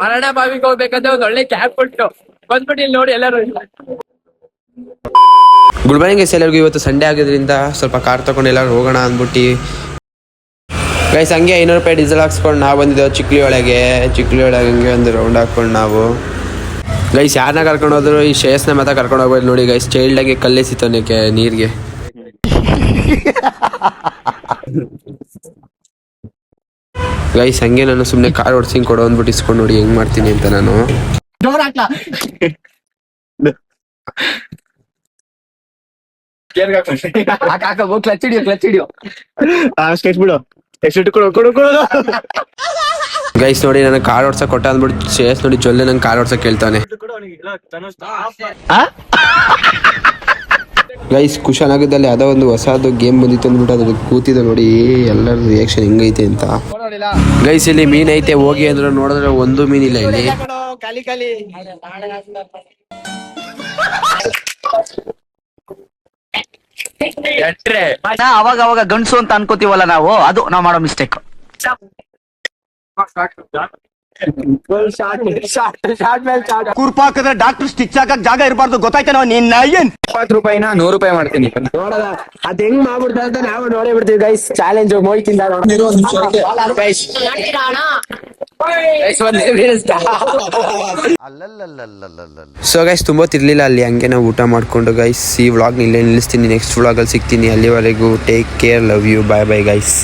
ಮರಣ ಬಾವಿಗೆ ಹೋಗ್ಬೇಕಂದ್ರೆ ಒಂದ್ ಒಳ್ಳೆ ಕ್ಯಾಬ್ ಕೊಟ್ಟು ಬಂದ್ಬಿಟ್ಟು ಇಲ್ಲಿ ನೋಡಿ ಎಲ್ಲರೂ ಇಲ್ಲ. ಗುಡ್ ಮಾರ್ನಿಂಗ್ ಗೈಸ್, ಎಲ್ಲರಿಗೂ ಇವತ್ತು ಸಂಡೇ ಆಗಿದ್ರಿಂದ ಸ್ವಲ್ಪ ಕಾರ್ ತಗೊಂಡು ಎಲ್ಲರೂ ಹೋಗೋಣ ಅಂದ್ಬಿಟ್ಟು ಗೈಸ್ ಹಂಗೆ 500 ರೂಪಾಯಿ ಡೀಸೆಲ್ ಹಾಕ್ಸ್ಕೊಂಡು ನಾವು ಬಂದಿದ್ದೇವೆ ಚಿಕ್ಲಿ ಒಳಗೆ ಹಂಗೆ ಒಂದು ರೌಂಡ್ ಹಾಕ್ಕೊಂಡು ನಾವು ಗೈಸ್ ಯಾರನ್ನ ಕರ್ಕೊಂಡು ಹೋದ್ರು ಈ ಶ್ರೇಯಸ್ನ ಮಾತ್ರ ಕರ್ಕೊಂಡು ಹೋಗ್ಬೋದು ನೋಡಿ ಗೈಸ್. ಚೈಲ್ಡಾಗೆ ಕಲ್ಲೆಸಿತನಕ್ಕೆ ನೀರಿಗೆ ಗೈಸ್ ಹಂಗೆ ನಾನು ಸುಮ್ಮನೆ ಕಾರ್ ಓಡಿಸಿಂಗ್ ಕೊಡೋ ಅಂದ್ಬಿಟ್ಟು ಇಸ್ಕೊಂಡು ನೋಡಿ ಹೆಂಗ್ ಮಾಡ್ತೀನಿ ಅಂತ ನಾನು. ಗೈಸ್ ನೋಡಿ ನನಗೆ ಕಾರ್ ಓಡ್ಸಕ್ ಕೊಟ್ಟ ಅಂದ್ಬಿಟ್ಟು ಶ್ರೇಯಸ್ ನೋಡಿ ಜೊಲ್ಲೆ ನಂಗೆ ಕಾರ್ ಓಡ್ಸಕ್ ಕೇಳ್ತಾನೆ. ಗೈಸ್ ಕುಶನ್ ಆಗಿದ್ದಲ್ಲಿ ಅದೋ ಒಂದು ಹೊಸದು ಗೇಮ್ ಬಂದಿತ್ತು ಅಂದ್ಬಿಟ್ಟು ಅದ್ರ ಕೂತಿದ್ದೆ ನೋಡಿ ಎಲ್ಲರ ರಿಯಾಕ್ಷನ್ ಹೆಂಗೈತೆ ಅಂತ. ಗೈಸ್ ಇಲ್ಲಿ ಮೀನ್ ಐತೆ ಹೋಗಿ ಅಂದ್ರೆ ನೋಡಿದ್ರೆ ಒಂದು ಮೀನಿಲ್ಲ ಇಲ್ಲಿ. ಅವಾಗ ಅವಾಗ ಗಂಡ್ಸು ಅಂತ ಅನ್ಕೋತೀವಲ್ಲ ನಾವು, ಅದು ನಾವ್ ಮಾಡೋ ಮಿಸ್ಟೇಕ್. ಕುರ್ಪ ಹಾಕಿದ್ರೆ ಡಾಕ್ಟರ್ ಸ್ಟಿಚ್ ಹಾಕಕ್ ಜಾಗ ಇರಬಾರ್ದು, ಗೊತ್ತಾಯ್ತಾ? ನಾವು ನಿನ್ನ 20 ರೂಪಾಯಿನ 100 ರೂಪಾಯಿ ಮಾಡ್ತೀನಿ. ನೋಡೋದ ಅದ್ ಹೆಂಗ್ ಮಾಡ್ಬಿಡ್ತಾರೆ ಅಂತ ನಾವು ನೋಡೇ ಬಿಡ್ತೀವಿ ಗೈಸ್. ಚಾಲೆಂಜ್ ಮೋಯ್ತಿಂದ ಸೊ ಗೈಸ್ ತುಂಬ ತಿರ್ಲಿಲ್ಲ ಅಲ್ಲಿ, ಹಂಗೆ ನಾವು ಊಟ ಮಾಡ್ಕೊಂಡು ಗೈಸ್ ಈ ವ್ಲಾಗ್ ಇಲ್ಲೇ ನಿಲ್ಲಿಸ್ತೀನಿ. ನೆಕ್ಸ್ಟ್ ವ್ಲಾಗಲ್ಲಿ ಸಿಗ್ತೀನಿ. ಅಲ್ಲಿವರೆಗೂ take care, love you, bye bye guys.